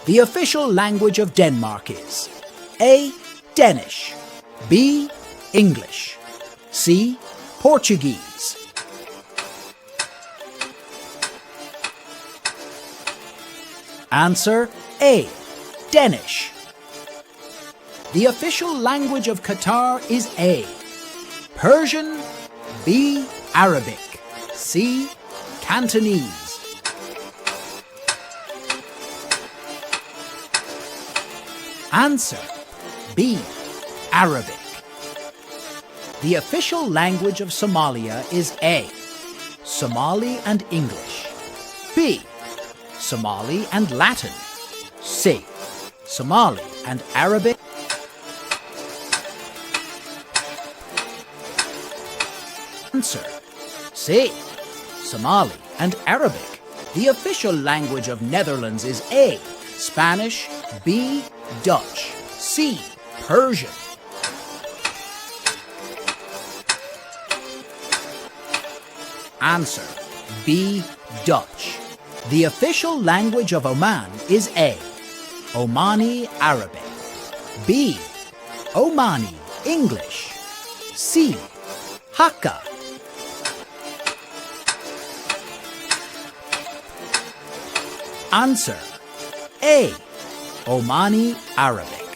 The official language of Denmark is A. Danish, B. English, C. Portuguese. Answer A. Danish. The official language of Qatar is A. Persian, B. Arabic, C. Cantonese. Answer B. Arabic. The official language of Somalia is A. Somali and English, B. Somali and Latin, C. Somali and Arabic. Answer C. Somali and Arabic. The official language of Netherlands is A. Spanish, B. Dutch, C. Persian. Answer B. Dutch. The official language of Oman is A. Omani Arabic, B. Omani English, C. Hakka. Answer A. Omani Arabic.